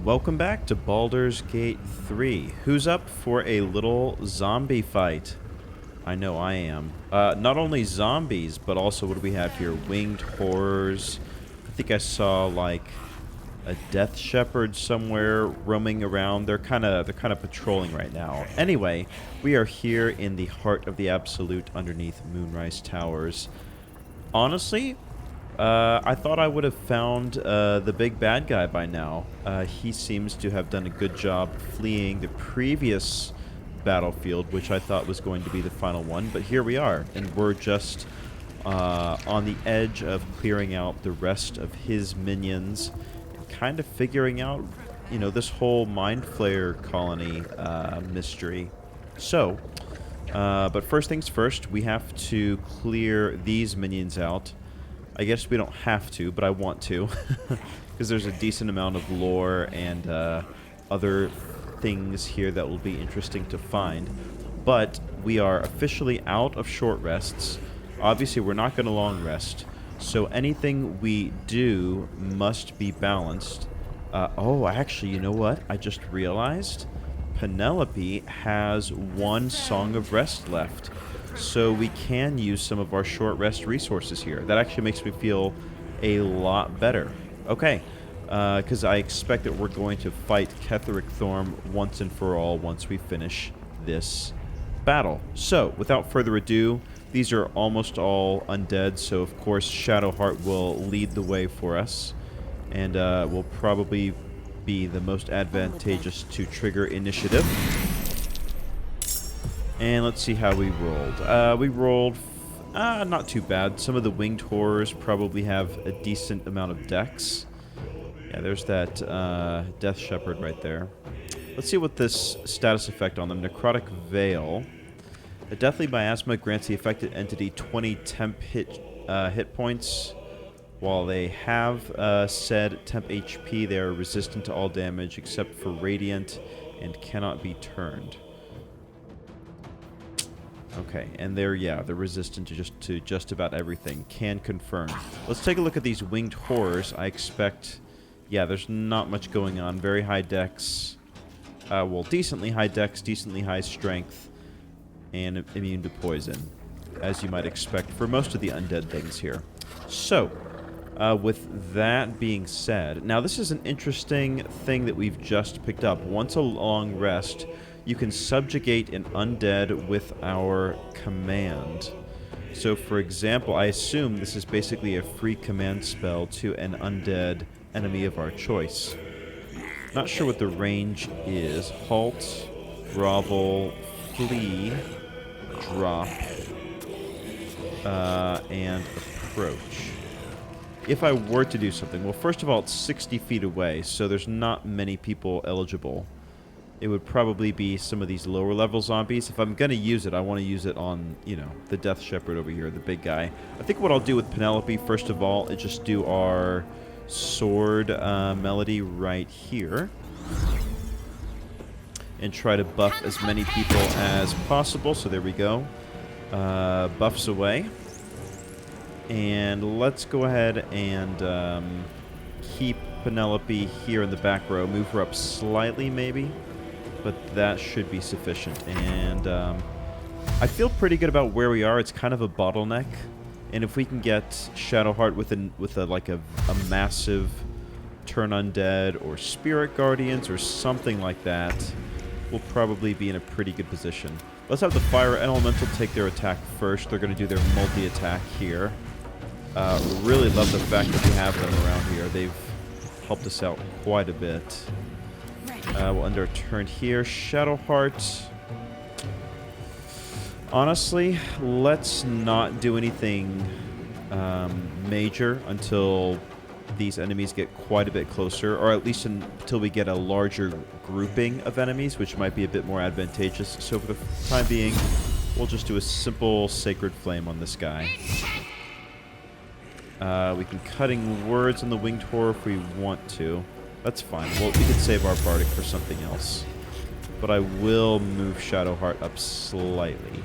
Welcome back to Baldur's Gate 3. Who's up for a little zombie fight? I know I am. Not only zombies, but also what do we have here? Winged horrors. I think I saw like a death shepherd somewhere roaming around. They're kind of patrolling right now. Anyway, we are here in the heart of the Absolute underneath Moonrise Towers. Honestly, I thought I would have found the big bad guy by now. He seems to have done a good job fleeing the previous battlefield, which I thought was going to be the final one. But here we are, and we're just on the edge of clearing out the rest of his minions and kind of figuring out, you know, this whole mind flayer colony mystery. So, but first things first, we have to clear these minions out. I guess we don't have to, but I want to, because there's a decent amount of lore and other things here that will be interesting to find. But we are officially out of short rests. Obviously, we're not going to long rest, so anything we do must be balanced. Oh, actually, you know what? I just realized Penelope has one Song of Rest left. So we can use some of our short rest resources here. That actually makes me feel a lot better. Okay, because I expect that we're going to fight Ketheric Thorm once and for all once we finish this battle. So, without further ado, these are almost all undead, so of course Shadowheart will lead the way for us, and will probably be the most advantageous to trigger initiative. And let's see how we rolled. We rolled not too bad. Some of the winged horrors probably have a decent amount of dex. Yeah, there's that death shepherd right there. Let's see what this status effect on them. Necrotic Veil. A deathly miasma grants the affected entity 20 temp hit points. While they have said temp HP, they are resistant to all damage except for radiant and cannot be turned. Okay, and they're resistant to just about everything. Can confirm. Let's take a look at these winged horrors. I expect, yeah, there's not much going on. Very high dex. Well, decently high dex, decently high strength, and immune to poison, as you might expect for most of the undead things here. So, with that being said, now this is an interesting thing that we've just picked up. Once a long rest, you can subjugate an undead with our command. So, for example, I assume this is basically a free command spell to an undead enemy of our choice. Not sure what the range is. Halt, grovel, flee, drop, and approach. If I were to do something, well, first of all, it's 60 feet away, so there's not many people eligible. It would probably be some of these lower level zombies. If I'm going to use it, I want to use it on, you know, the Death Shepherd over here, the big guy. I think what I'll do with Penelope, first of all, is just do our sword melody right here. And try to buff as many people as possible. So there we go. Buffs away. And let's go ahead and keep Penelope here in the back row. Move her up slightly, maybe. But that should be sufficient. And I feel pretty good about where we are. It's kind of a bottleneck. And if we can get Shadowheart with a massive turn undead or spirit guardians or something like that, we'll probably be in a pretty good position. Let's have the fire elemental take their attack first. They're going to do their multi-attack here. Really love the fact that we have them around here. They've helped us out quite a bit. We'll end our turn here. Shadowheart. Honestly, let's not do anything major until these enemies get quite a bit closer, or at least until we get a larger grouping of enemies, which might be a bit more advantageous. So for the time being, we'll just do a simple Sacred Flame on this guy. We can Cutting Words on the Winged Horror if we want to. That's fine. Well, we could save our Bardic for something else. But I will move Shadowheart up slightly.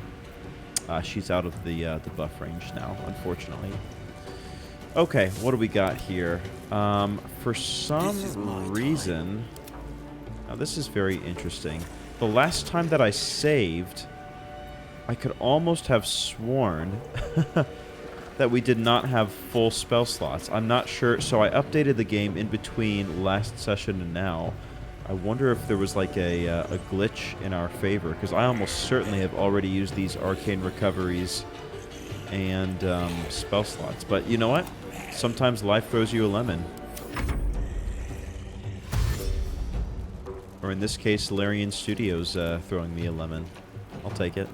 She's out of the buff range now, unfortunately. Okay, what do we got here? For some reason, Now this is very interesting. The last time that I saved, I could almost have sworn that we did not have full spell slots. I'm not sure, so I updated the game in between last session and now. I wonder if there was like a glitch in our favor, because I almost certainly have already used these arcane recoveries and spell slots. But you know what? Sometimes life throws you a lemon. Or in this case, Larian Studios throwing me a lemon. I'll take it.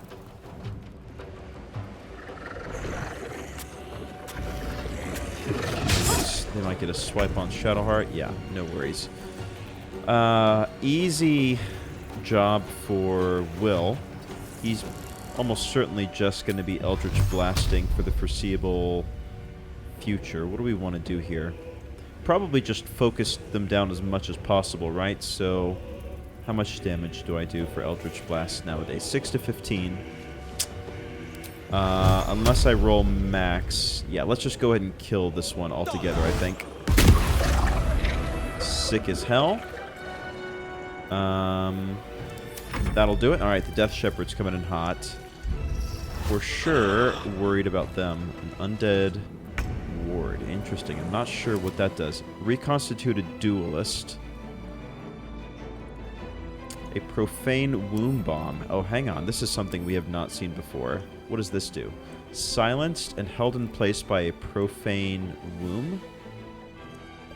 They might get a swipe on Shadowheart. Yeah, no worries. Easy job for Wyll. He's almost certainly just going to be Eldritch Blasting for the foreseeable future. What do we want to do here? Probably just focus them down as much as possible, right? So, how much damage do I do for Eldritch Blast nowadays? 6 to 15. Unless I roll max. Yeah, let's just go ahead and kill this one altogether, I think. Sick as hell. That'll do it. Alright, the Death Shepherd's coming in hot. For sure, worried about them. An undead ward. Interesting. I'm not sure what that does. Reconstituted duelist. A profane womb bomb. Oh, hang on. This is something we have not seen before. What does this do? Silenced and held in place by a profane womb?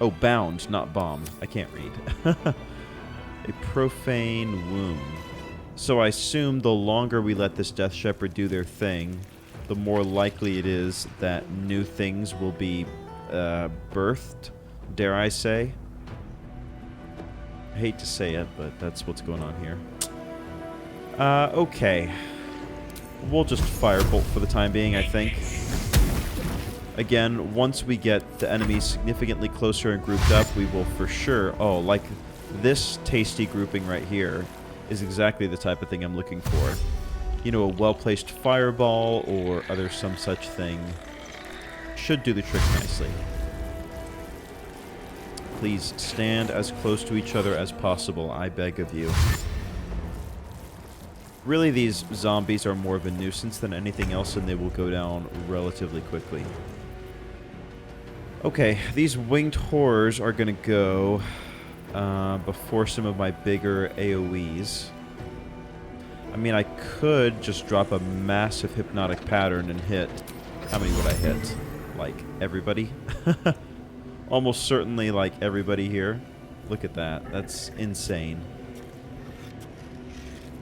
Oh, bound, not bomb. I can't read. A profane womb. So I assume the longer we let this Death Shepherd do their thing, the more likely it is that new things will be birthed, dare I say. I hate to say it, but that's what's going on here. Okay. We'll just firebolt for the time being, I think. Again, once we get the enemies significantly closer and grouped up, we will for sure... Oh, like this tasty grouping right here is exactly the type of thing I'm looking for. You know, a well-placed fireball or other some such thing should do the trick nicely. Please stand as close to each other as possible, I beg of you. Really, these zombies are more of a nuisance than anything else, and they will go down relatively quickly. Okay, these winged horrors are going to go before some of my bigger AoEs. I mean, I could just drop a massive hypnotic pattern and hit... How many would I hit? Like, everybody? Almost certainly, like, everybody here. Look at that. That's insane.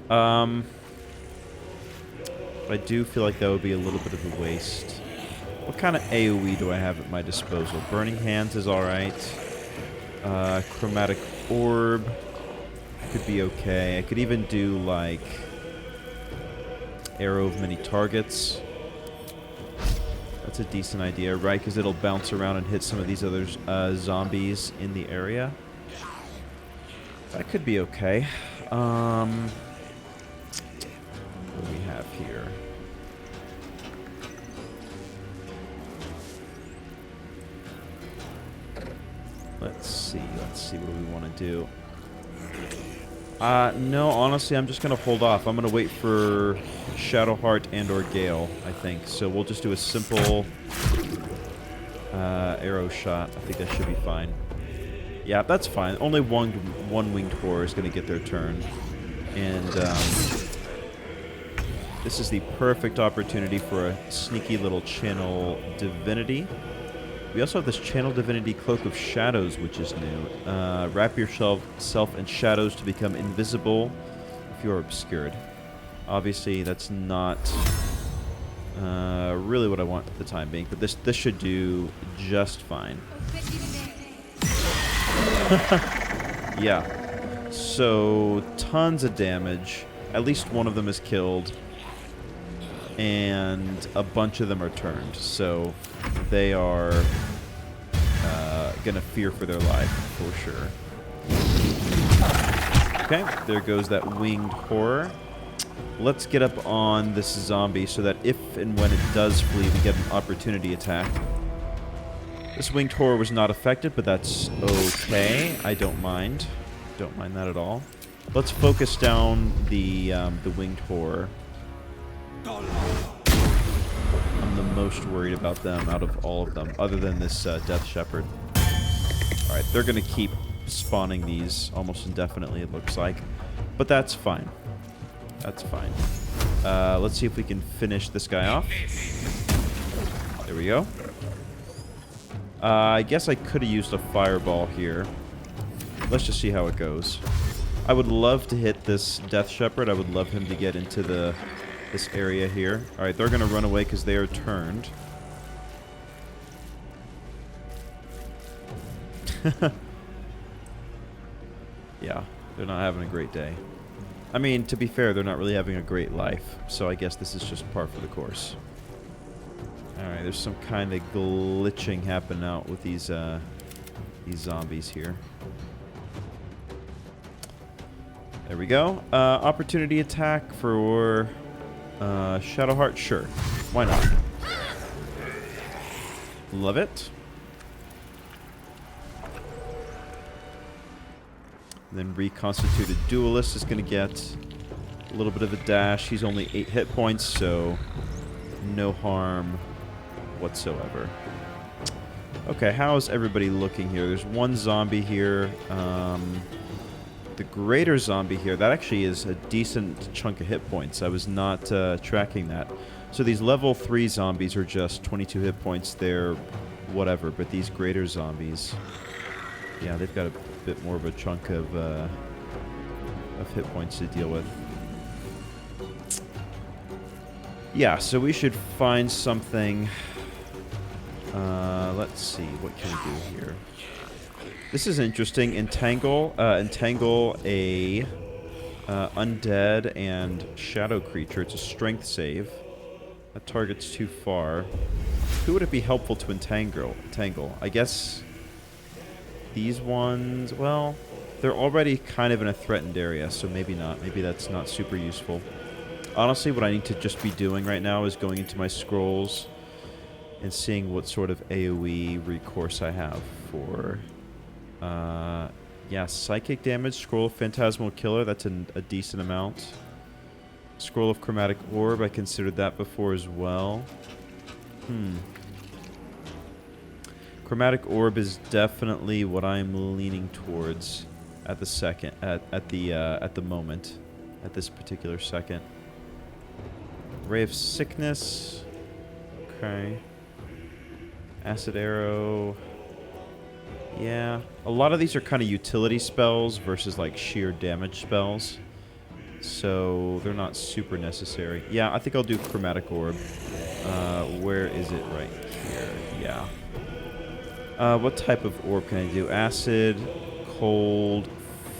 I do feel like that would be a little bit of a waste. What kind of AoE do I have at my disposal? Burning Hands is alright. Chromatic Orb could be okay. I could even do, like, Arrow of Many Targets. That's a decent idea, right? Because it'll bounce around and hit some of these other zombies in the area. That could be okay. What do we have here? Let's see what we want to do. No, honestly, I'm just going to hold off. I'm going to wait for Shadowheart and or Gale, I think. So we'll just do a simple arrow shot. I think that should be fine. Yeah, that's fine. Only one winged horror is going to get their turn. And this is the perfect opportunity for a sneaky little channel Divinity. We also have this Channel Divinity Cloak of Shadows, which is new. Wrap yourself in shadows to become invisible if you are obscured. Obviously, that's not really what I want at the time being, but this should do just fine. Yeah. So, tons of damage. At least one of them is killed. And a bunch of them are turned. So, they are gonna fear for their life, for sure. Okay, there goes that winged horror. Let's get up on this zombie so that if and when it does flee, we get an opportunity attack. This winged horror was not affected, but that's okay. I don't mind. Don't mind that at all. Let's focus down the winged horror. I'm the most worried about them out of all of them, other than this Death Shepherd. Alright, they're going to keep spawning these almost indefinitely, it looks like. But that's fine. That's fine. Let's see if we can finish this guy off. There we go. I guess I could have used a fireball here. Let's just see how it goes. I would love to hit this Death Shepherd. I would love him to get into this area here. Alright, they're going to run away because they are turned. Yeah, they're not having a great day. I mean, to be fair, they're not really having a great life. So I guess this is just par for the course. Alright, there's some kind of glitching happening out with these zombies here. There we go. Opportunity attack for Shadowheart? Sure. Why not? Love it. And then reconstituted duelist is going to get a little bit of a dash. He's only 8 hit points, so no harm whatsoever. Okay, how's everybody looking here? There's one zombie here. The greater zombie here, that actually is a decent chunk of hit points. I was not tracking that. So these level 3 zombies are just 22 hit points. They're whatever, but these greater zombies, yeah, they've got a bit more of a chunk of hit points to deal with. Yeah, so we should find something. Let's see, what can we do here? This is interesting. Entangle a undead and shadow creature. It's a strength save. That target's too far. Who would it be helpful to entangle? I guess these ones, well, they're already kind of in a threatened area, so maybe not. Maybe that's not super useful. Honestly, what I need to just be doing right now is going into my scrolls and seeing what sort of AoE recourse I have for... yeah, psychic damage, scroll of phantasmal killer, that's a decent amount. Scroll of chromatic orb, I considered that before as well. Chromatic orb is definitely what I'm leaning towards at the moment, at this particular second. Ray of sickness, okay. Acid arrow. Yeah, a lot of these are kind of utility spells versus like sheer damage spells. So they're not super necessary. Yeah, I think I'll do chromatic orb. Where is it? Right here. Yeah. What type of orb can I do? Acid, cold,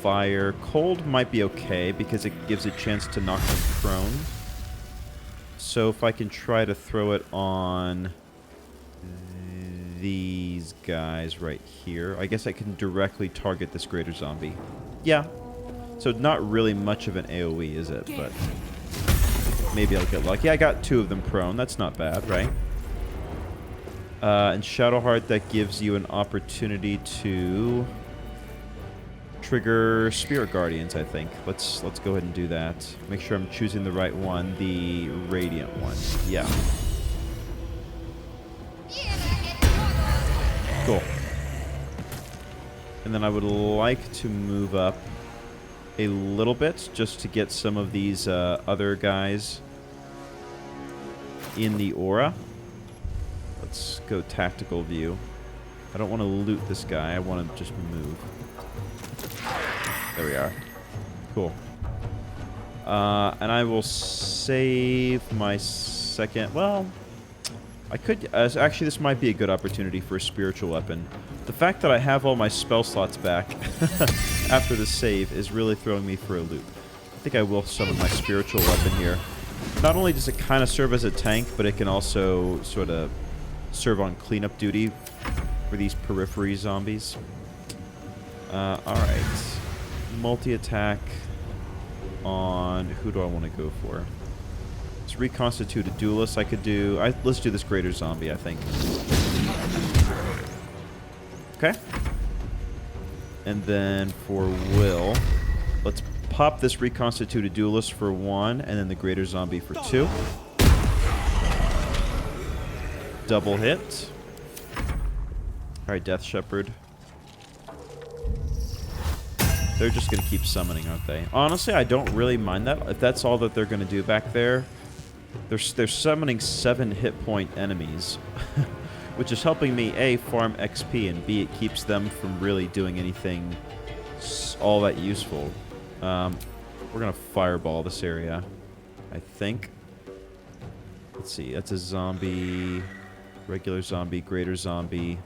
fire. Cold might be okay because it gives a chance to knock them prone. So if I can try to throw it on these guys right here, I guess I can directly target this greater zombie. Yeah. So not really much of an AoE, is it? But maybe I'll get lucky. I got 2 of them prone. That's not bad, right? And Shadowheart, that gives you an opportunity to trigger Spirit Guardians, I think. Let's go ahead and do that. Make sure I'm choosing the right one. The Radiant one. Yeah. Cool. And then I would like to move up a little bit just to get some of these other guys in the aura. Let's go tactical view. I don't want to loot this guy. I want to just move. There we are. Cool. And I will save my second... Well, I could... actually, this might be a good opportunity for a spiritual weapon. The fact that I have all my spell slots back after the save is really throwing me for a loop. I think I will summon my spiritual weapon here. Not only does it kind of serve as a tank, but it can also sort of serve on cleanup duty for these periphery zombies. Alright. Multi-attack on... Who do I want to go for? Let's reconstitute a duelist. I could do... let's do this greater zombie, I think. Okay. And then for Wyll, let's pop this reconstituted duelist for 1, and then the greater zombie for 2. Double hit. Alright, Death Shepherd. They're just going to keep summoning, aren't they? Honestly, I don't really mind that. If that's all that they're going to do back there, they're summoning 7 hit point enemies. Which is helping me, A, farm XP, and B, it keeps them from really doing anything all that useful. We're going to fireball this area, I think. Let's see, that's a zombie, regular zombie, greater zombie.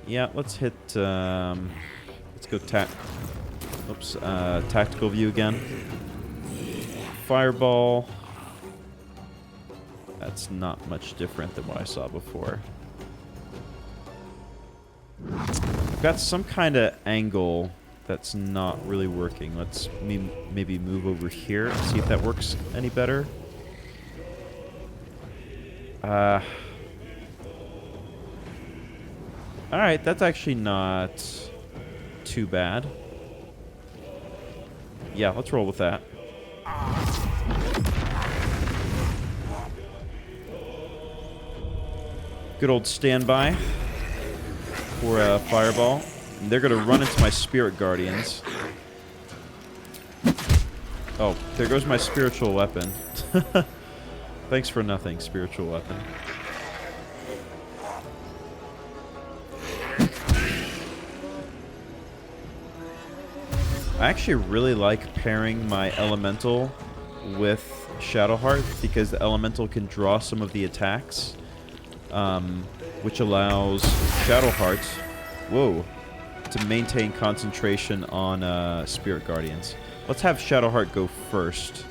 Yeah, let's hit, let's go tactical view again. Fireball. That's not much different than what I saw before. I've got some kind of angle that's not really working. Let's maybe move over here and see if that works any better. Alright, that's actually not too bad. Yeah, let's roll with that. Good old standby for a fireball. And they're going to run into my spirit guardians. Oh, there goes my spiritual weapon. Thanks for nothing, spiritual weapon. I actually really like pairing my elemental with Shadowheart because the elemental can draw some of the attacks. Which allows Shadowheart, to maintain concentration on Spirit Guardians. Let's have Shadowheart go first,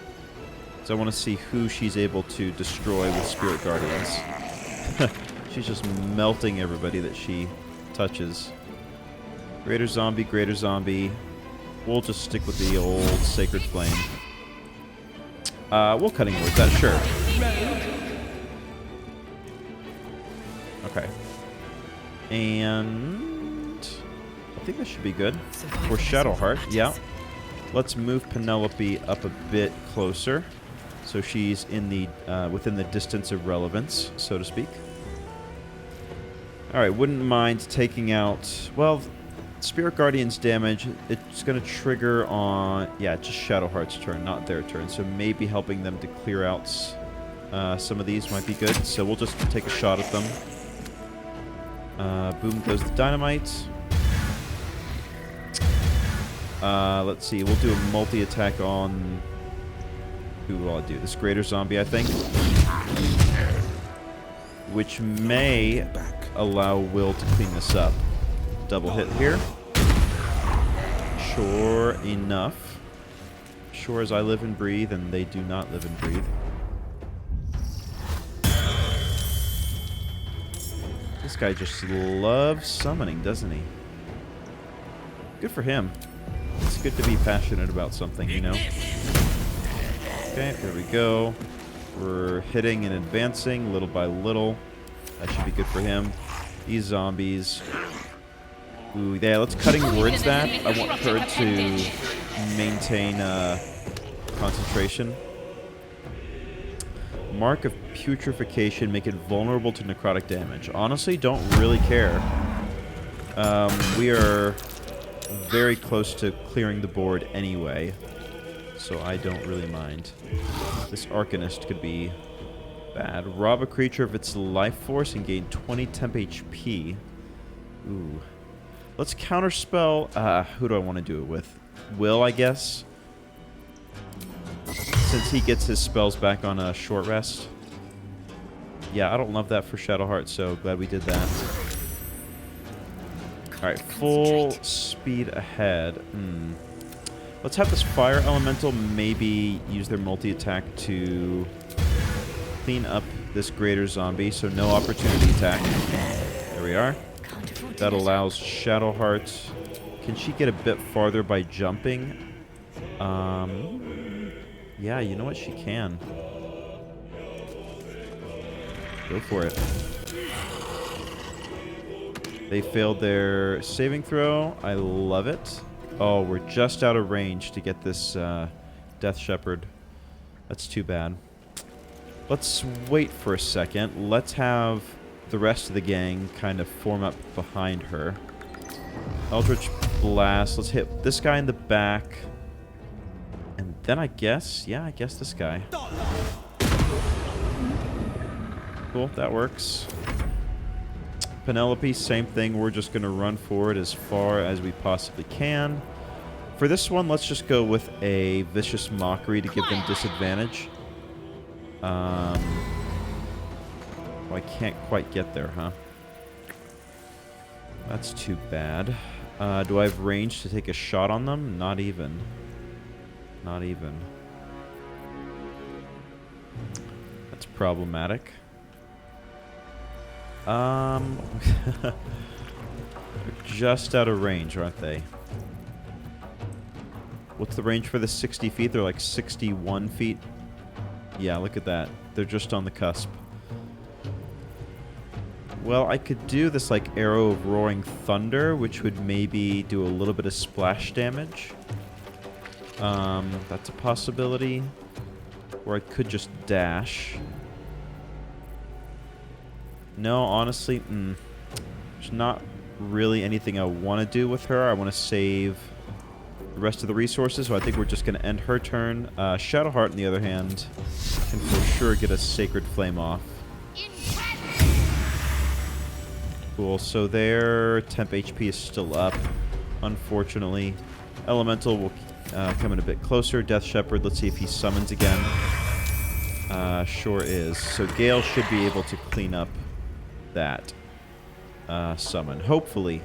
so I want to see who she's able to destroy with Spirit Guardians. She's just melting everybody that she touches. Greater zombie, greater zombie. We'll just stick with the old Sacred Flame. We'll Cutting Words that, sure. Okay. And I think this should be good for Shadowheart. Yeah. Let's move Penelope up a bit closer, so she's in the within the distance of relevance, so to speak. All right. Wouldn't mind taking out. Well, Spirit Guardian's damage. It's going to trigger on. Yeah, just Shadowheart's turn, not their turn. So maybe helping them to clear out some of these might be good. So we'll just take a shot at them. Boom goes the dynamite. Let's see. We'll do a multi-attack on... Who will I do? This greater zombie, I think. Which may allow Wyll to clean this up. Double hit here. Sure enough. Sure as I live and breathe, and they do not live and breathe. This guy just loves summoning, doesn't he? Good for him. It's good to be passionate about something, you know? Okay, there we go. We're hitting and advancing little by little. That should be good for him. These zombies. Ooh, yeah, let's Cutting Words that. I want her to maintain concentration. Mark of Putrefaction, make it vulnerable to necrotic damage. Honestly, don't really care. We are very close to clearing the board anyway, so I don't really mind. This Arcanist could be bad. Rob a creature of its life force and gain 20 temp HP. Ooh. Let's counterspell. Who do I want to do it with? Wyll, I guess. Since he gets his spells back on a short rest. Yeah, I don't love that for Shadowheart, so glad we did that. Alright, full speed ahead. Let's have this fire elemental maybe use their multi-attack to clean up this greater zombie, so no opportunity attack. There we are. That allows Shadowheart. Can she get a bit farther by jumping? Yeah, you know what? She can. Go for it. They failed their saving throw. I love it. Oh, we're just out of range to get this Death Shepherd. That's too bad. Let's wait for a second. Let's have the rest of the gang kind of form up behind her. Eldritch Blast. Let's hit this guy in the back. And then I guess, yeah, I guess this guy. Cool, that works. Penelope, same thing. We're just going to run forward as far as we possibly can. For this one, let's just go with a Vicious Mockery to give them disadvantage. Oh, I can't quite get there, huh? That's too bad. Do I have range to take a shot on them? Not even. Not even. That's problematic. They're just out of range, aren't they? What's the range for the 60 feet? They're like 61 feet. Yeah, look at that. They're just on the cusp. Well, I could do this like Arrow of Roaring Thunder, which would maybe do a little bit of splash damage. That's a possibility. Or I could just dash. No, honestly, there's not really anything I want to do with her. I want to save the rest of the resources, so I think we're just going to end her turn. Shadowheart, on the other hand, can for sure get a Sacred Flame off. Cool, so their temp HP is still up, unfortunately. Elemental will come in a bit closer. Death Shepherd, let's see if he summons again. Sure is. So Gale should be able to clean up that summon. Hopefully.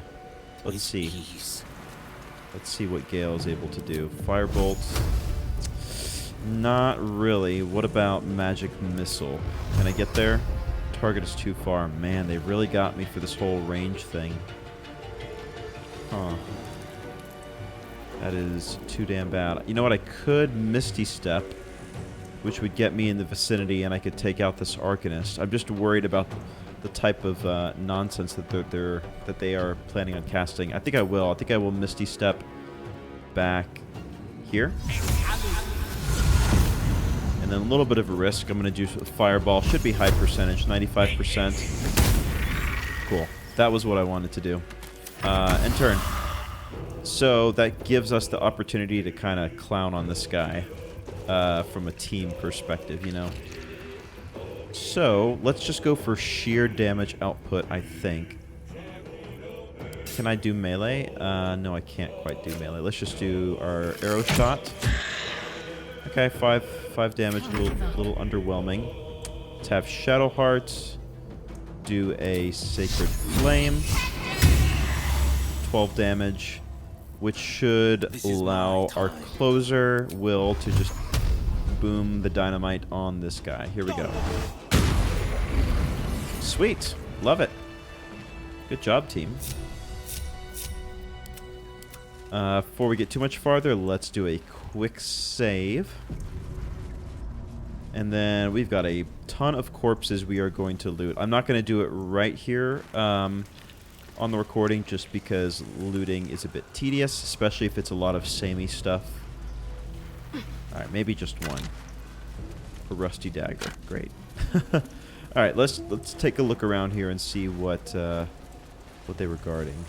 Let's see. Let's see what Gale is able to do. Firebolt. Not really. What about Magic Missile? Can I get there? Target is too far. Man, they really got me for this whole range thing. Huh. That is too damn bad. You know what? I could Misty Step, which would get me in the vicinity, and I could take out this Arcanist. I'm just worried about the type of nonsense that they are planning on casting. I think I will. I think I will Misty Step back here. And then a little bit of a risk. I'm going to do a Fireball. Should be high percentage, 95%. Cool. That was what I wanted to do. End turn. So that gives us the opportunity to kind of clown on this guy from a team perspective, you know. So let's just go for sheer damage output, I think. Can I do melee? No, I can't quite do melee. Let's just do our arrow shot. Okay, 5 damage, a little underwhelming. Let's have Shadowheart do a Sacred Flame. 12 damage, which should allow our closer, Wyll, to just boom the dynamite on this guy. Here we go. Sweet. Love it. Good job, team. Before we get too much farther, let's do a quick save. And then we've got a ton of corpses we are going to loot. I'm not going to do it right here on the recording just because looting is a bit tedious, especially if it's a lot of samey stuff. Alright, maybe just one. A rusty dagger. Great. Alright, let's take a look around here and see what they were guarding.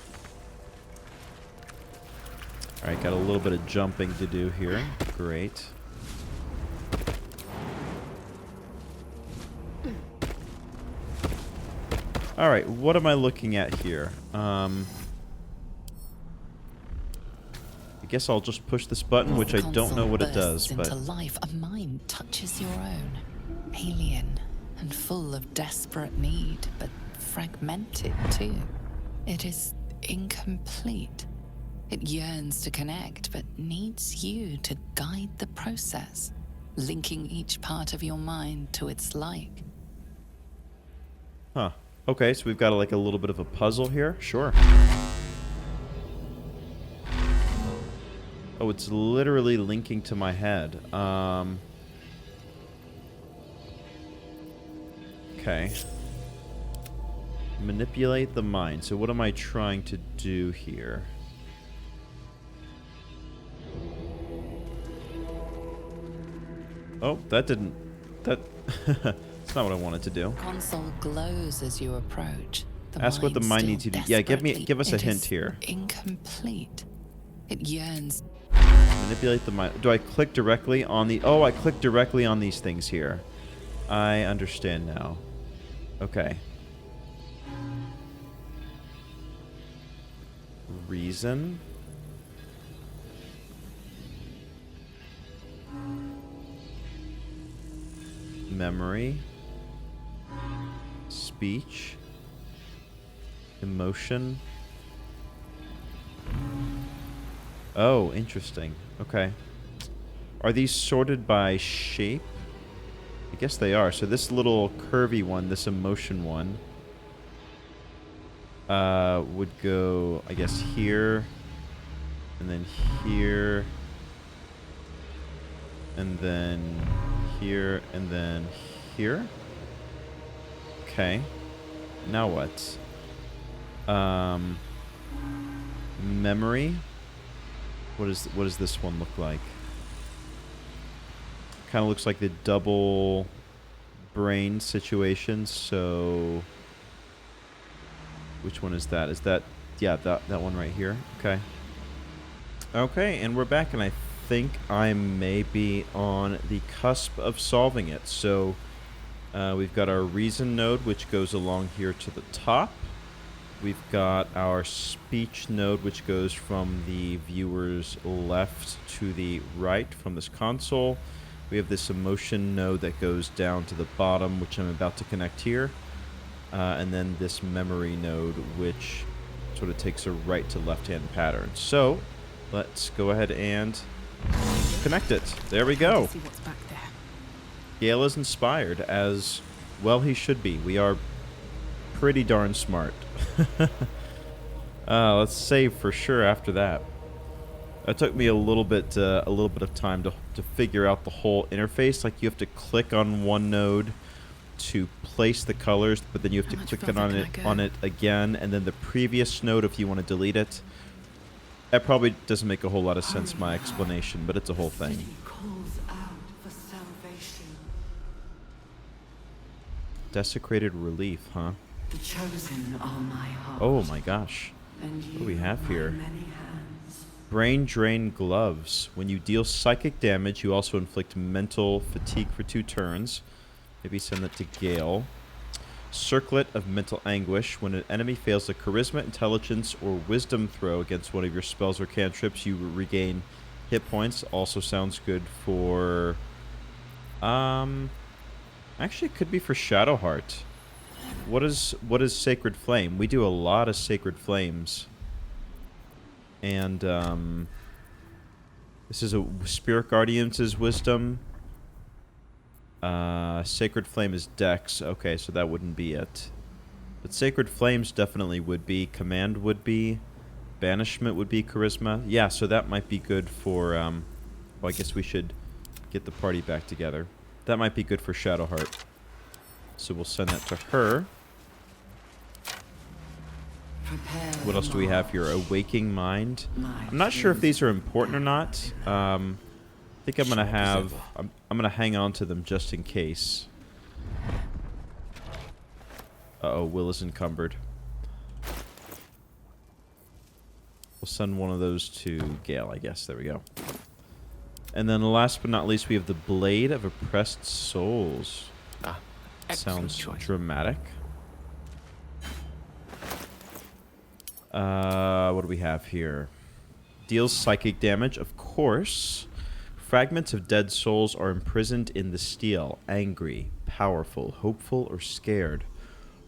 Alright, got a little bit of jumping to do here. Great. Alright, what am I looking at here? I guess I'll just push this button, which I don't know what it does, but... Into life, a mind touches your own. Alien and full of desperate need, but fragmented too. It is incomplete. It yearns to connect, but needs you to guide the process, linking each part of your mind to its like. Huh. Okay, so we've got like a little bit of a puzzle here. Sure. Oh, it's literally linking to my head. Okay. Manipulate the mind. So what am I trying to do here? Oh, that didn't... That... That's not what I wanted to do. Console glows as you approach. Ask what the mind needs you to do. Yeah, give us a hint here. Incomplete. It yearns. Manipulate the mind. Do I click directly on the... Oh, I click directly on these things here. I understand now. Okay. Reason. Memory. Speech. Emotion. Oh, interesting. Okay. Are these sorted by shape? I guess they are. So this little curvy one, this emotion one, would go, I guess, here, and then here, and then here, and then here. Okay. Now what? Memory. What does this one look like? Kind of looks like the double brain situation. So, which one is that? Is that, yeah, that one right here? Okay. Okay, and we're back, and I think I may be on the cusp of solving it. So, we've got our reason node, which goes along here to the top. We've got our speech node, which goes from the viewer's left to the right from this console. We have this emotion node that goes down to the bottom, which I'm about to connect here. And then this memory node, which sort of takes a right to left-hand pattern. So, let's go ahead and connect it. There we go. Gale is inspired, as well he should be. We are pretty darn smart. Let's save for sure after that. It took me a little bit of time to figure out the whole interface. Like, you have to click on one node to place the colors, but then you have to click on it again, and then the previous node if you want to delete it. That probably doesn't make a whole lot of sense, my explanation, but it's a whole thing. Desecrated relief, huh? The chosen are my heart. Oh my gosh. What do we have here? Brain Drain Gloves. When you deal psychic damage, you also inflict mental fatigue for 2 turns. Maybe send that to Gale. Circlet of Mental Anguish. When an enemy fails a Charisma, Intelligence, or Wisdom throw against one of your spells or cantrips, you regain hit points. Also sounds good for... Actually, it could be for Shadowheart. What is Sacred Flame? We do a lot of Sacred Flames. And, this is a Spirit Guardian's Wisdom. Sacred Flame is Dex. Okay, so that wouldn't be it. But Sacred Flames definitely would be. Command would be. Banishment would be Charisma. Yeah, so that might be good for, well, I guess we should get the party back together. That might be good for Shadowheart. So we'll send that to her. What else do we have here? Awaking Mind. I'm not sure if these are important or not. I think I'm gonna have... I'm gonna hang on to them just in case. Uh-oh, Wyll is encumbered. We'll send one of those to Gale, I guess. There we go. And then last but not least, we have the Blade of Oppressed Souls. Sounds dramatic. What do we have here? Deals psychic damage, of course. Fragments of dead souls are imprisoned in the steel, angry, powerful, hopeful, or scared.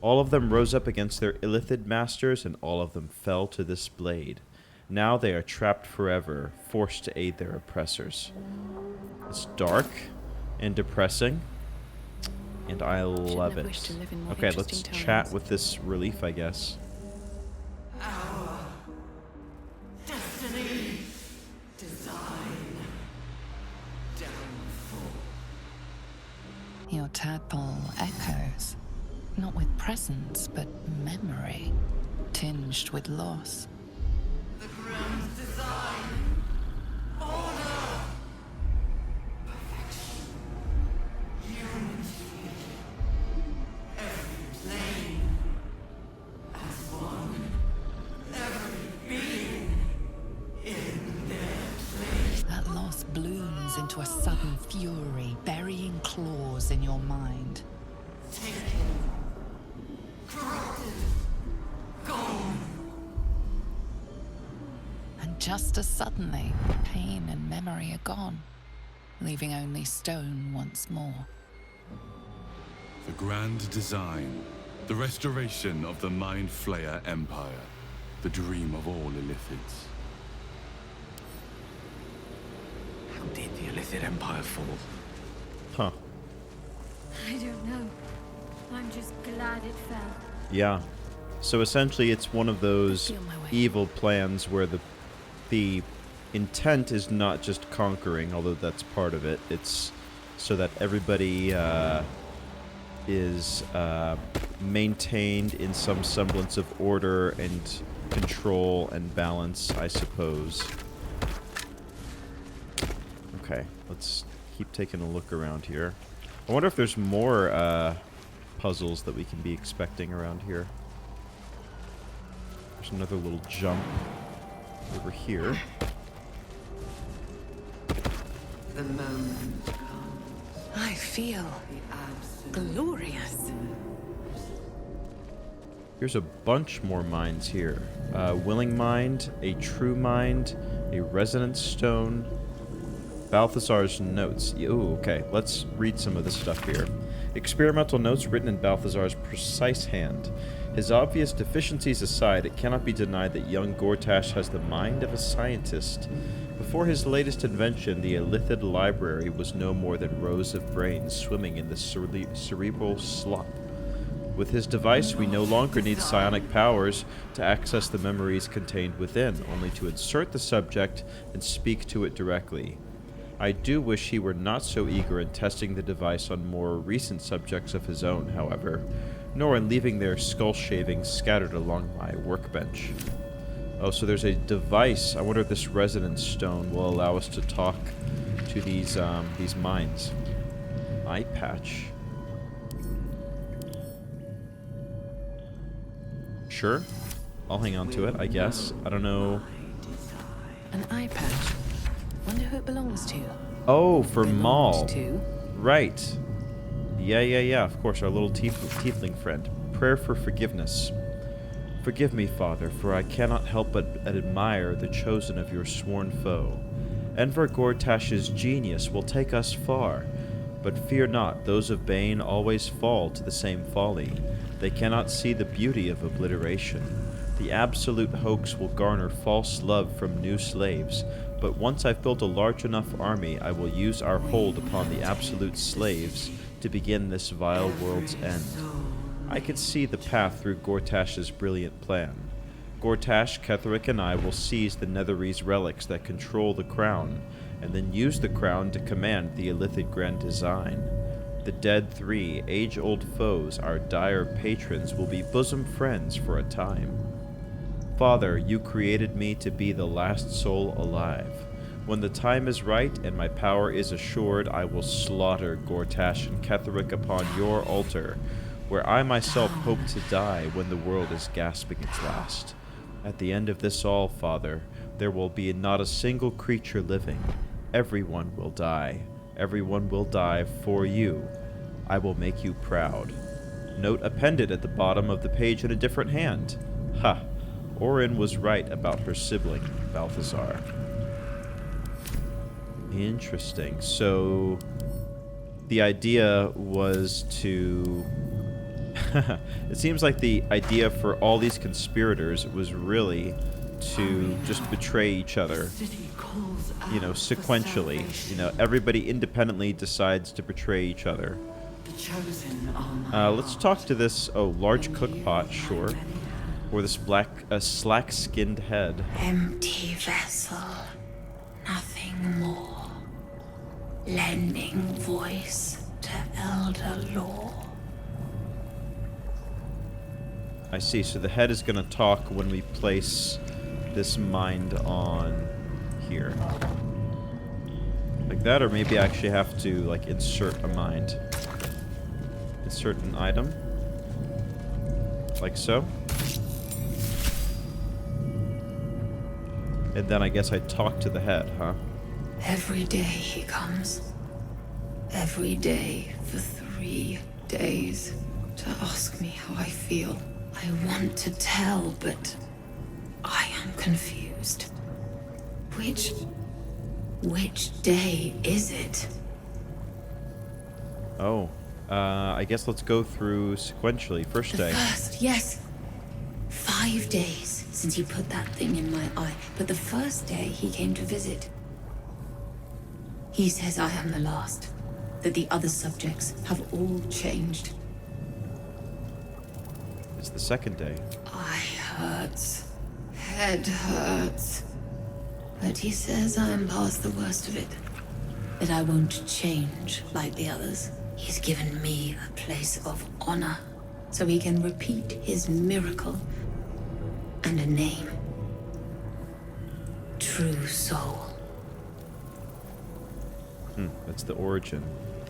All of them rose up against their illithid masters, and all of them fell to this blade. Now they are trapped forever, forced to aid their oppressors. It's dark and depressing, and I love it. Okay, let's chat with this relief, I guess. Our destiny, design, downfall. Your tadpole echoes. not with presence, but memory, tinged with loss. The grand design. Order. Perfection. Unity. Every plane. As one. Every being. In their place. That loss blooms into a sudden fury, burying claws in your mind. Taken. Corrupted. Gone. And just as suddenly, pain and memory are gone, leaving only stone once more. The grand design. The restoration of the Mind Flayer Empire. The dream of all Illithids. How did the Illithid Empire fall? Huh. I don't know. I'm just glad it fell. Yeah. So essentially it's one of those Feel my way. evil plans where the intent is not just conquering, although that's part of it. It's so that everybody is maintained in some semblance of order and control and balance, I suppose. Okay, let's keep taking a look around here. I wonder if there's more puzzles that we can be expecting around here. There's another little jump over here. The moment comes. I feel The absolute. glorious. Here's a bunch more minds here. Willing mind, a true mind, a resonance stone, Balthazar's notes. Oh, okay. Let's read some of this stuff here. Experimental notes written in Balthazar's precise hand. His obvious deficiencies aside, it cannot be denied that young Gortash has the mind of a scientist. Before his latest invention, the Illithid library was no more than rows of brains swimming in the cerebral slop. With his device, we no longer need psionic powers to access the memories contained within, only to insert the subject and speak to it directly. I do wish he were not so eager in testing the device on more recent subjects of his own, however, nor in leaving their skull shavings scattered along my workbench. Oh, so there's a device. I wonder if this resonance stone will allow us to talk to these minds. Eye patch. Sure. I'll hang on to it, I guess. I don't know. An eye patch. Wonder who it belongs to. Oh, for Maul. Belonged to. Right. Yeah, of course, our little tiefling friend. Prayer for forgiveness. Forgive me, Father, for I cannot help but admire the chosen of your sworn foe. Enver Gortash's genius will take us far, but fear not, those of Bane always fall to the same folly. They cannot see the beauty of obliteration. The absolute hoax will garner false love from new slaves, but once I've built a large enough army, I will use our hold upon the absolute slaves to begin this vile world's end. I can see the path through Gortash's brilliant plan. Gortash, Ketheric, and I will seize the Netherese relics that control the crown, and then use the crown to command the Illithid Grand Design. The dead three, age-old foes, our dire patrons, will be bosom friends for a time. Father, you created me to be the last soul alive. When the time is right and my power is assured, I will slaughter Gortash and Ketheric upon your altar, where I myself hope to die when the world is gasping its last. At the end of this all, Father, there will be not a single creature living. Everyone will die. Everyone will die for you. I will make you proud. Note appended at the bottom of the page in a different hand. Ha! Orin was right about her sibling, Balthazar. Interesting. So, the idea was to... it seems like the idea for all these conspirators was really to just betray each other. You know, sequentially. You know, everybody independently decides to betray each other. Let's talk to this, large cookpot, sure. Or this slack-skinned head. Empty vessel, nothing more. Lending voice to elder law. I see. So the head is going to talk when we place this mind on here. Like that, or maybe I actually have to, like, insert a mind. Insert an item. Like so. And then I guess I talk to the head, huh? Every day he comes. Every day for 3 days to ask me how I feel. I want to tell, but I am confused. Which day is it? Oh. I guess let's go through sequentially. First The day. first, yes. 5 days since he put that thing in my eye, but the first day he came to visit. He says I am the last, that the other subjects have all changed. It's the second day. Eye hurts, head hurts. But he says I am past the worst of it, that I won't change like the others. He's given me a place of honor, so he can repeat his miracle and a name. True Soul. That's the origin.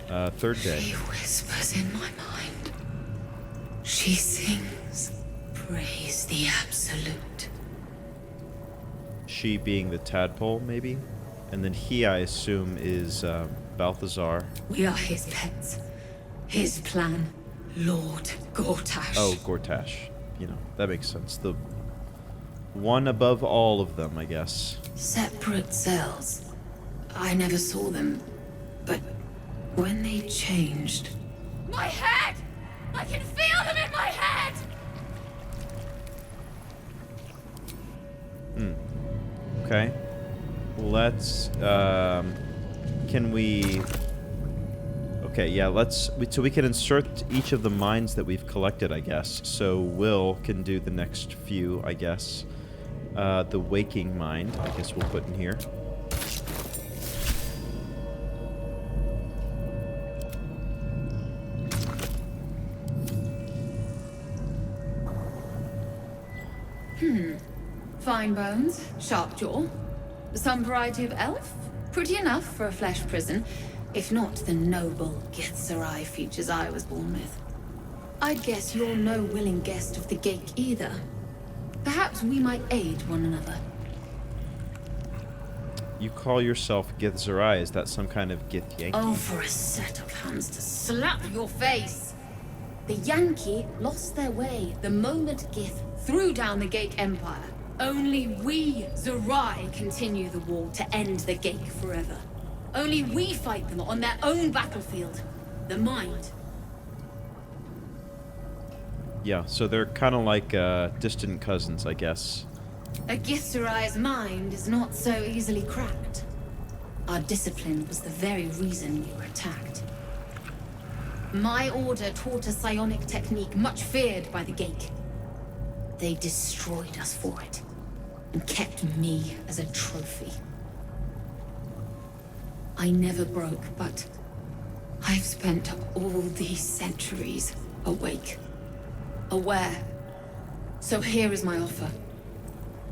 Third day. She whispers in my mind. She sings, praise the Absolute. She being the tadpole, maybe? And then he, I assume, is Balthazar. We are his pets. His plan, Lord Gortash. Oh, Gortash. You know, that makes sense. The one above all of them, I guess. Separate cells. I never saw them, but when they changed... My head! I can feel them in my head! Okay. Let's, can we... Okay, yeah, so we can insert each of the minds that we've collected, I guess. So Wyll can do the next few, I guess. The waking mind, I guess we'll put in here. Fine bones, sharp jaw. Some variety of elf. Pretty enough for a flesh prison, if not the noble githyanki features I was born with. I'd guess you're no willing guest of the gate either. Perhaps we might aid one another. You call yourself githyanki, is that some kind of githyanki? Oh, for a set of hands to slap your face! The Yankee lost their way the moment Gith threw down the Gate Empire. Only we, Zerai, continue the war to end the Gate forever. Only we fight them on their own battlefield. The mind. Yeah, so they're kind of like distant cousins, I guess. A Githyanki's mind is not so easily cracked. Our discipline was the very reason we were attacked. My order taught a psionic technique much feared by the Gate. They destroyed us for it, and kept me as a trophy. I never broke, but I've spent all these centuries awake, aware. So here is my offer.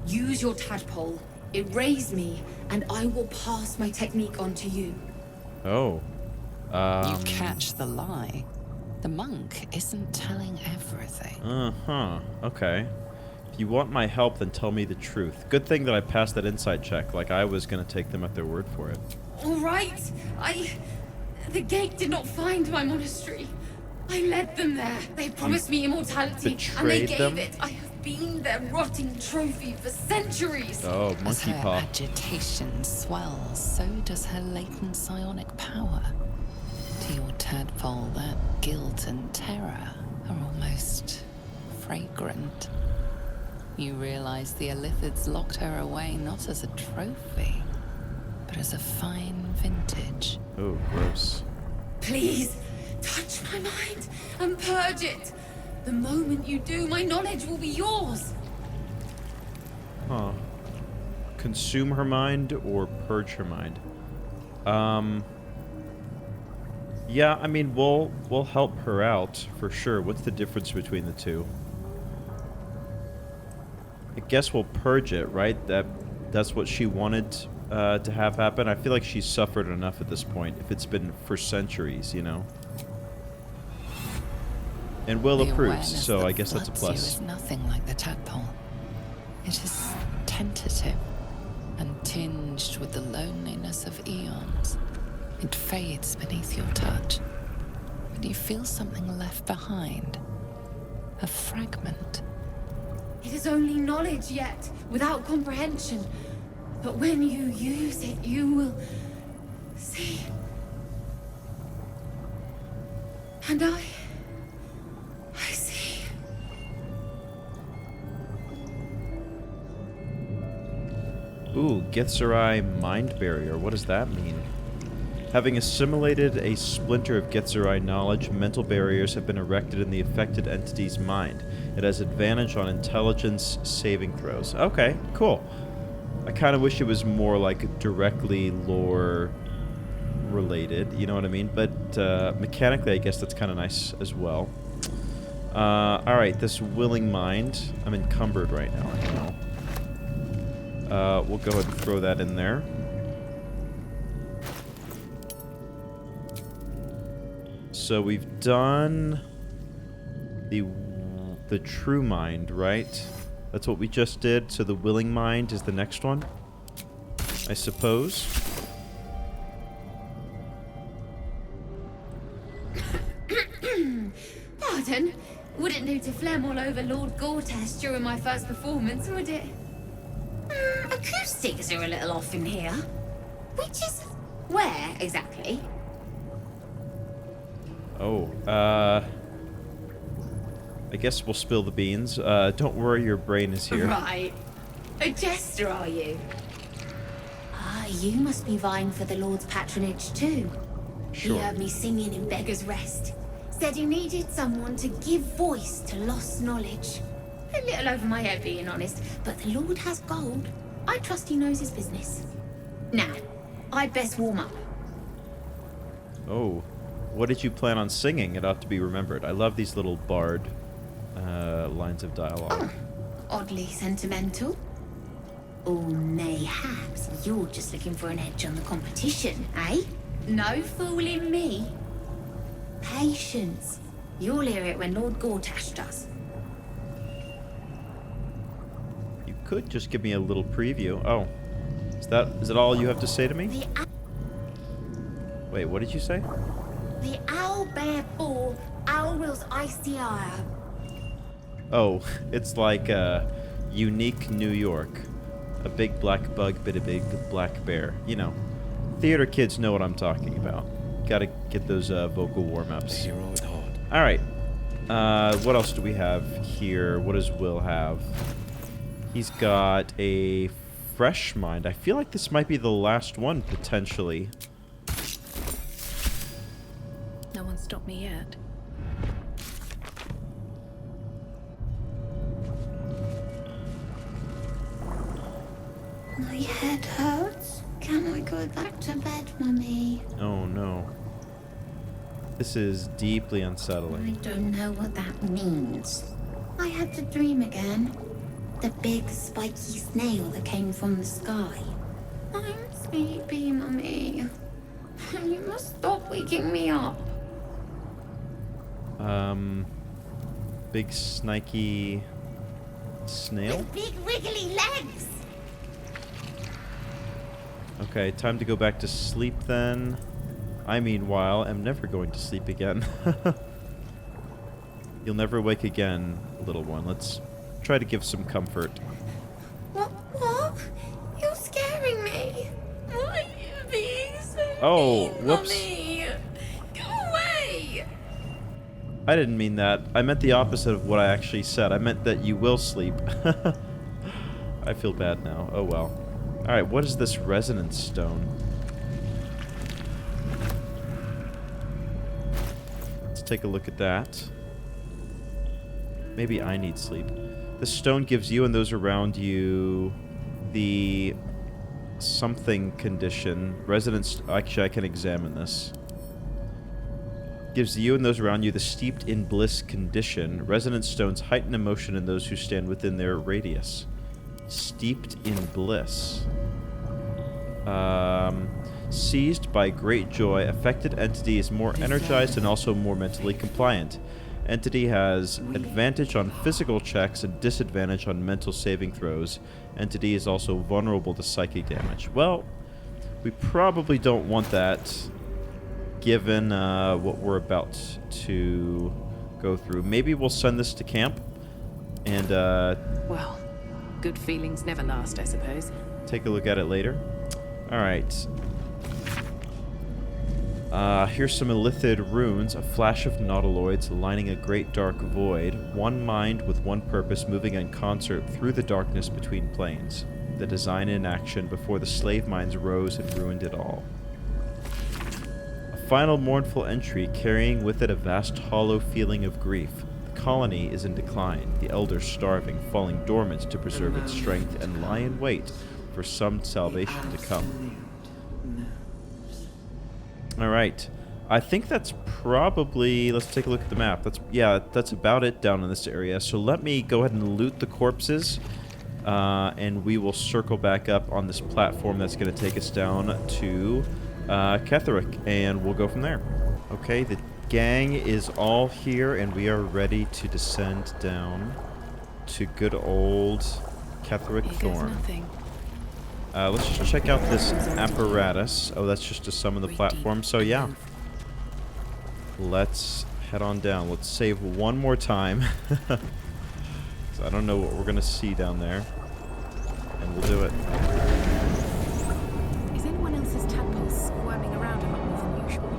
Use your tadpole, erase me, and I will pass my technique on to you. Oh. You catch the lie. The monk isn't telling everything. Uh-huh. Okay. If you want my help, then tell me the truth. Good thing that I passed that insight check, like I was gonna take them at their word for it. All right. The Gate did not find my monastery. I led them there. They promised me immortality, and they betrayed gave them? it. I have been their rotting trophy for centuries. Oh, As monkey her paw. agitation swells, so does her latent psionic power. To your tadpole, that guilt and terror are almost fragrant. You realize the Illithids locked her away not as a trophy, but as a fine vintage. Oh, gross. Please, touch my mind and purge it. The moment you do, my knowledge will be yours. Huh. Consume her mind or purge her mind? Yeah, I mean, we'll help her out, for sure. What's the difference between the two? I guess we'll purge it, right? That's what she wanted to have happen. I feel like she's suffered enough at this point, if it's been for centuries, you know? And Wyll The approves, awareness so that I guess that's a floods you plus. is nothing like the tadpole. It is tentative and tinged with the loneliness of eons. It fades beneath your touch, but you feel something left behind. A fragment. It is only knowledge yet, without comprehension. But when you use it, you will see. And I see. Ooh, Githzerai Mind Barrier. What does that mean? Having assimilated a splinter of Githzerai knowledge, mental barriers have been erected in the affected entity's mind. It has advantage on intelligence saving throws. Okay, cool. I kind of wish it was more like directly lore related, you know what I mean? But mechanically, I guess that's kind of nice as well. Alright, this willing mind. I'm encumbered right now, I know. We'll go ahead and throw that in there. So we've done the true mind, right? That's what we just did. So the willing mind is the next one, I suppose. Pardon? Wouldn't do to phlegm all over Lord Gortash during my first performance, would it? Acoustics are a little off in here. Which is where exactly? Oh, I guess we'll spill the beans. Don't worry, your brain is here. Right. A jester, are you? Ah, you must be vying for the Lord's patronage too. Sure. He heard me singing in Beggar's Rest. Said he needed someone to give voice to lost knowledge. A little over my head, being honest, but the Lord has gold. I trust he knows his business. Now, I'd best warm up. Oh, what did you plan on singing? It ought to be remembered. I love these little bard lines of dialogue. Oh, oddly sentimental. Or mayhaps you're just looking for an edge on the competition, eh? No fooling me. Patience. You'll hear it when Lord Gortash does. You could just give me a little preview. Oh, is that all you have to say to me? Wait, what did you say? The owl bear ball, Owl's icy ire. Oh, it's like unique New York. A big black bug bit a big black bear. You know, theater kids know what I'm talking about. Gotta get those vocal warm-ups. The hero at heart. Alright. What else do we have here? What does Wyll have? He's got a fresh mind. I feel like this might be the last one, potentially. No one stopped me yet. My head hurts. Can I go back to bed, Mummy? Oh no. This is deeply I unsettling. don't know what that means. I had the dream again. The big spiky snail that came from the sky. I'm sleepy, Mummy. You must stop waking me up. Big snaky snail? With big wiggly legs. Okay, time to go back to sleep then. I, meanwhile, am never going to sleep again. You'll never wake again, little one. Let's try to give some comfort. What? You're scaring me. Why are you being so Oh, mean, whoops. Mummy? Go away. I didn't mean that. I meant the opposite of what I actually said. I meant that you will sleep. I feel bad now. Oh well. Alright, what is this resonance stone? Let's take a look at that. Maybe I need sleep. This stone gives you and those around you the something condition. Resonance... Actually, I can examine this. Gives you and those around you the steeped in bliss condition. Resonance stones heighten emotion in those who stand within their radius. steeped in bliss. Seized by great joy, affected entity is more energized and also more mentally compliant. Entity has advantage on physical checks and disadvantage on mental saving throws. Entity is also vulnerable to psychic damage. Well, we probably don't want that, given what we're about to go through. Maybe we'll send this to camp and Well, good feelings never last, I suppose. take a look at it later. Alright. Here's some illithid runes, a flash of nautiloids lining a great dark void, one mind with one purpose moving in concert through the darkness between planes. The design in action before the slave mines rose and ruined it all. A final mournful entry carrying with it a vast hollow feeling of grief. The colony is in decline, the elders starving, falling dormant to preserve its strength and lie in wait for some salvation to come. Alright, I think that's probably, let's take a look at the map. That's about it down in this area. So let me go ahead and loot the corpses, and we will circle back up on this platform that's going to take us down to Ketheric, and we'll go from there. Okay, the gang is all here, and we are ready to descend down to good old Ketheric Thorn. Let's just check out this apparatus. Oh, that's just to summon the platform. So yeah, let's head on down. Let's save one more time. So I don't know what we're gonna see down there, and we'll do it. Is anyone else's tadpole squirming around a lot more than usual?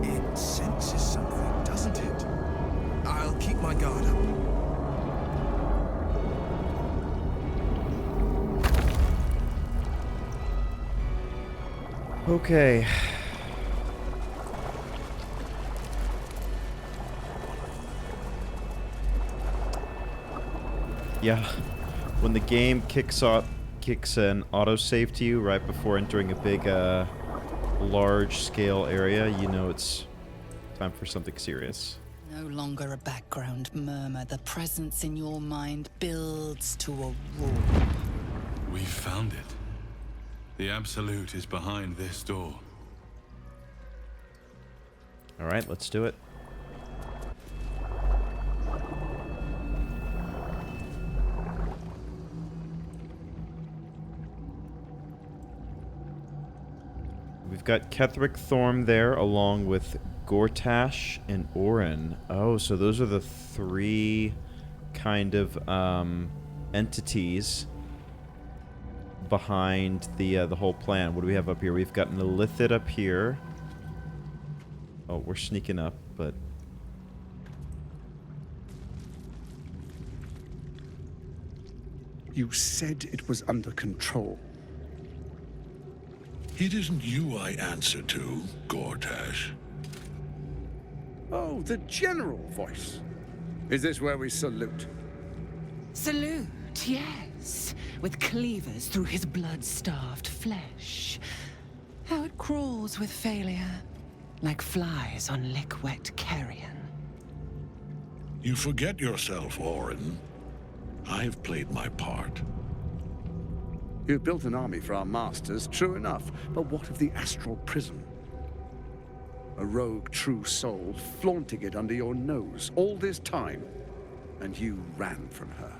It senses something, doesn't it? I'll keep my guard up. Okay. Yeah, when the game kicks an autosave to you right before entering a big, large-scale area, you know it's time for something serious. No longer a background murmur. The presence in your mind builds to a roar. We found it. The Absolute is behind this door. Alright, let's do it. We've got Ketheric Thorn there, along with Gortash and Orin. Oh, so those are the three kind of entities behind the whole plan. What do we have up here? We've got an illithid up here. Oh, we're sneaking up, but You said it was under control. It isn't you I answer to, Gortash. Oh, the general voice. Is this where we salute? Salute, yes, with cleavers through his blood-starved flesh. How it crawls with failure, like flies on lick-wet carrion. You forget yourself, Orin. I've played my part. You've built an army for our masters, true enough. But what of the astral prison? A rogue true soul flaunting it under your nose all this time, and you ran from her.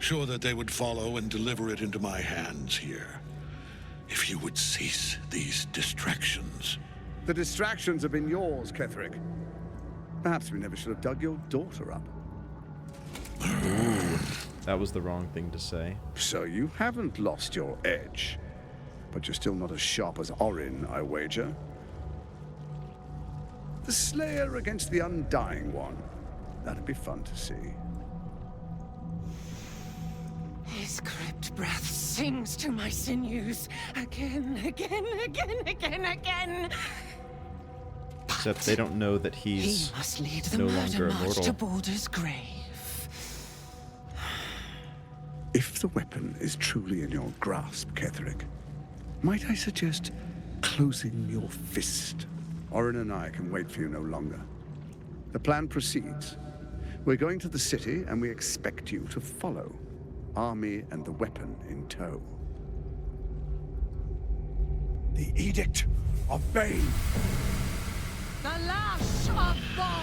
Sure that they would follow and deliver it into my hands here. If you would cease these distractions. The distractions have been yours, Ketheric. Perhaps we never should have dug your daughter up. ooh, that was the wrong thing to say. So you haven't lost your edge. But you're still not as sharp as Orin, I wager. The Slayer against the Undying One. That'd be fun to see. His crypt breath sings to my sinews. Again, again, again, again, again. Except they don't know that He he's must lead the no murder longer march immortal. to Baldur's grave. If the weapon is truly in your grasp, Ketheric, might I suggest closing your fist? Orin and I can wait for you no longer. The plan proceeds. We're going to the city, and we expect you to follow. army and the weapon in tow. The Edict of Bane. The lash of Ball!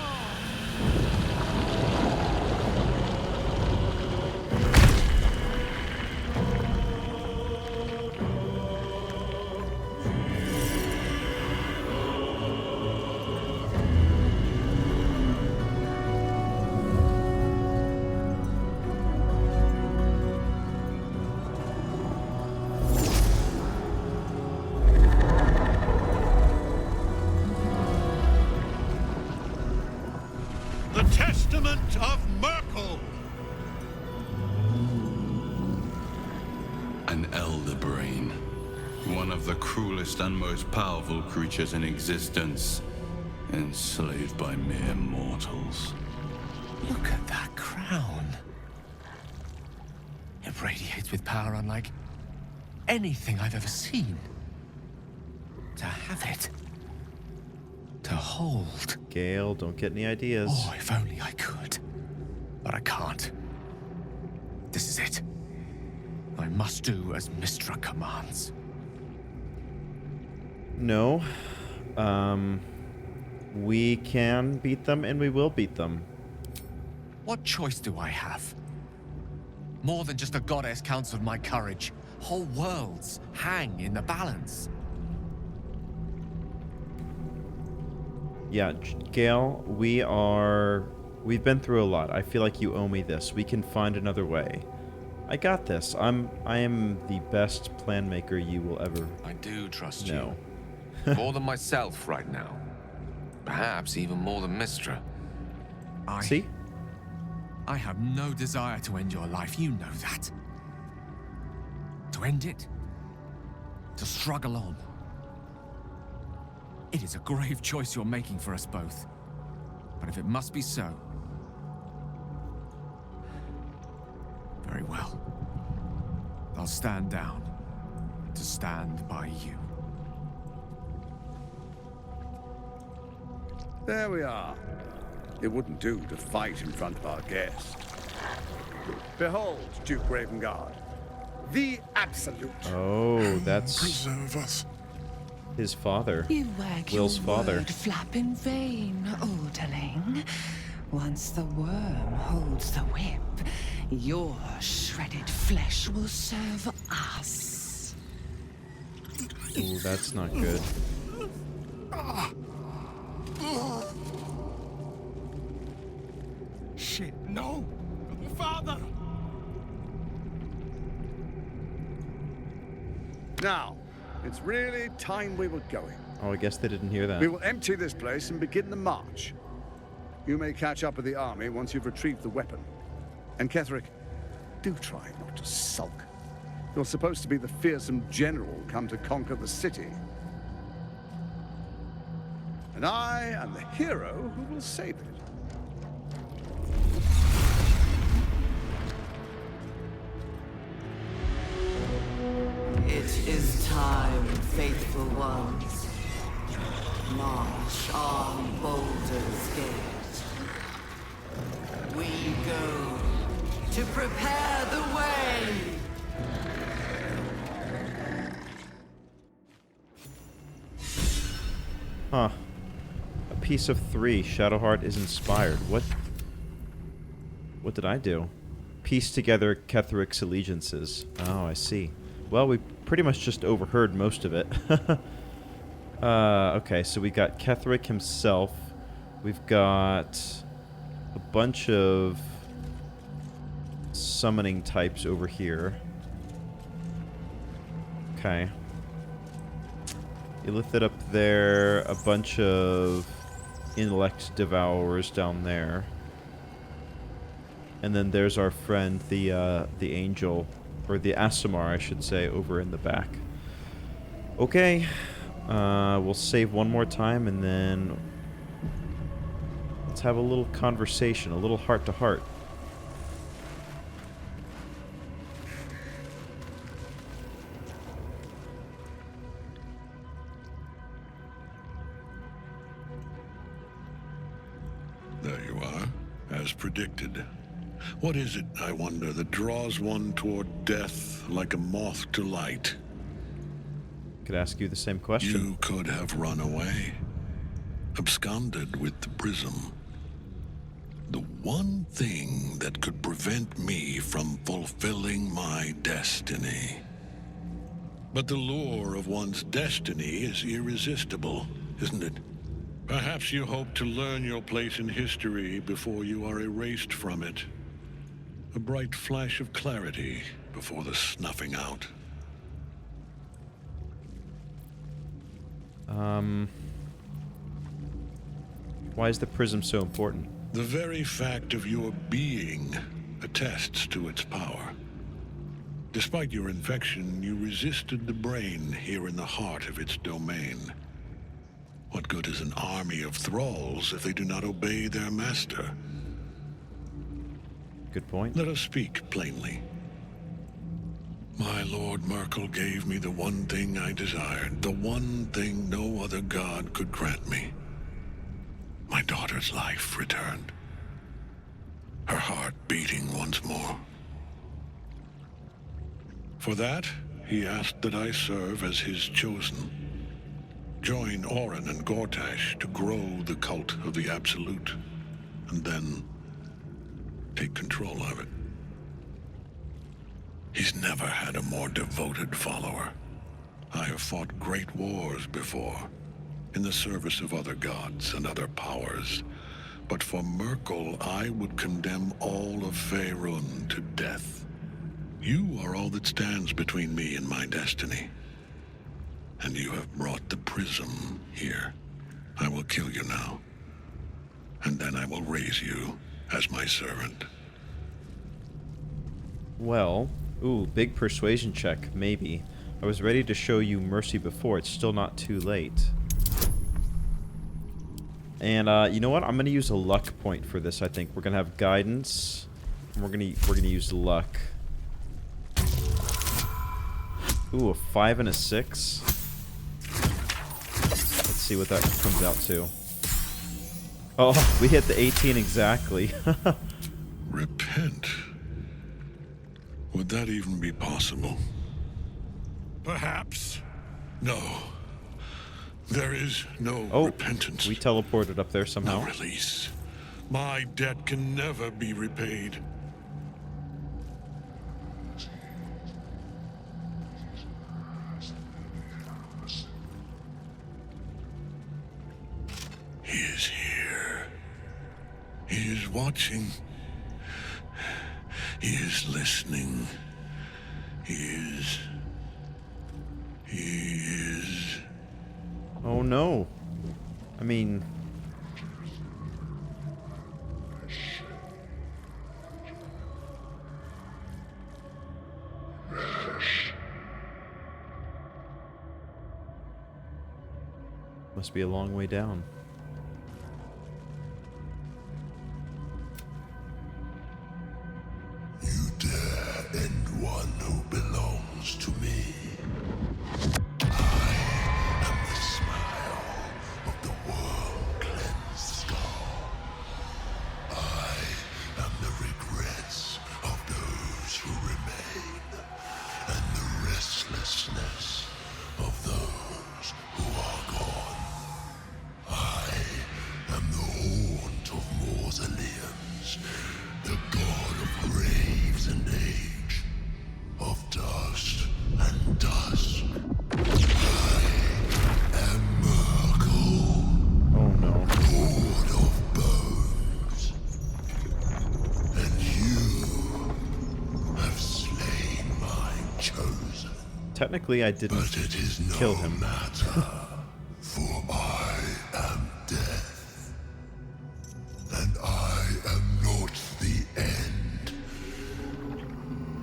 The Testament of Merkel! An elder brain. One of the cruelest and most powerful creatures in existence. Enslaved by mere mortals. Look at that crown. It radiates with power unlike anything I've ever seen. To have it. To hold. Gale, don't get any ideas. Oh, if only I could. But I can't. This is it. I must do as Mystra commands. No. We can beat them, and we will beat them. What choice do I have? More than just a goddess counts with my courage. Whole worlds hang in the balance. Yeah, Gale, we've been through a lot. I feel like you owe me this. We can find another way. I got this. I am the best plan maker you will ever I do trust know. you. More than myself right now. Perhaps even more than Mystra. See? I have no desire to end your life, you know that. To end it? To struggle on. It is a grave choice you're making for us both. But if it must be so... very well. I'll stand down to stand by you. There we are. It wouldn't do to fight in front of our guest. Behold, Duke Ravengard, the Absolute. Oh, that's Preserve us. his father. You wag Will's your father. word flap in vain, Orderling. Once the worm holds the whip, your shredded flesh will serve us. Ooh, that's not good. Shit, no! Father! Now, it's really time we were going. Oh, I guess they didn't hear that. We will empty this place and begin the march. You may catch up with the army once you've retrieved the weapon. And Ketheric, do try not to sulk. You're supposed to be the fearsome general come to conquer the city. And I am the hero who will save it. It is time, faithful ones. March on Baldur's Gate. We go to prepare the way. Huh. A piece of 3. Shadowheart is inspired. What did I do? Piece together Ketheric's allegiances. Oh, I see. Well, we pretty much just overheard most of it. Okay, so we got Ketheric himself. We've got a bunch of summoning types over here. Okay. Illithid up there. A bunch of intellect devourers down there. And then there's our friend, the angel, or the Aasimar, I should say, over in the back. Okay. We'll save one more time, and then let's have a little conversation, a little heart-to-heart. There you are, as predicted. What is it, I wonder, that draws one toward death like a moth to light? Could ask you the same question. You could have run away, absconded with the prism. The one thing that could prevent me from fulfilling my destiny. But the lure of one's destiny is irresistible, isn't it? Perhaps you hope to learn your place in history before you are erased from it. A bright flash of clarity before the snuffing out. Why is the prism so important? The very fact of your being attests to its power. Despite your infection, you resisted the brain here in the heart of its domain. What good is an army of thralls if they do not obey their master? Good point. Let us speak plainly. My Lord Merkel gave me the one thing I desired, the one thing no other god could grant me. My daughter's life returned. Her heart beating once more. For that, he asked that I serve as his chosen. Join Orin and Gortash to grow the cult of the Absolute, and then take control of it. He's never had a more devoted follower. I have fought great wars before, in the service of other gods and other powers. But for Merkel, I would condemn all of Faerun to death. You are all that stands between me and my destiny. And you have brought the prism here. I will kill you now. And then I will raise you as my servant. Well, ooh, big persuasion check, maybe. I was ready to show you mercy before. It's still not too late. And you know what? I'm gonna use a luck point for this. I think we're gonna have guidance, and we're gonna use luck. Ooh, a 5 and a 6. Let's see what that comes out to. Oh, we hit the 18 exactly. Repent. Would that even be possible? Perhaps. No. There is no repentance. We teleported up there somehow. No release. My debt can never be repaid. He is here. He is watching. He is listening. He is... Oh no. I mean... Must be a long way down. You dare end one who belongs to me. I am the smile of the world-cleansed skull. I am the regrets of those who remain, and the restlessness of those who are gone. I am the haunt of mausoleums, the god of graves and age, of dust and dusk. I am Merkel. Oh no. Lord of bones. And you have slain my chosen. Technically, I didn't But it is no kill him. matter, for I am death. And I am not the end.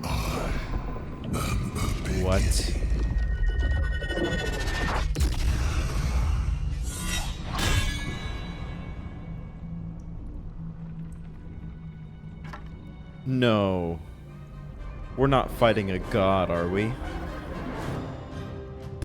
I am a beginning. What? No. We're not fighting a god, are we?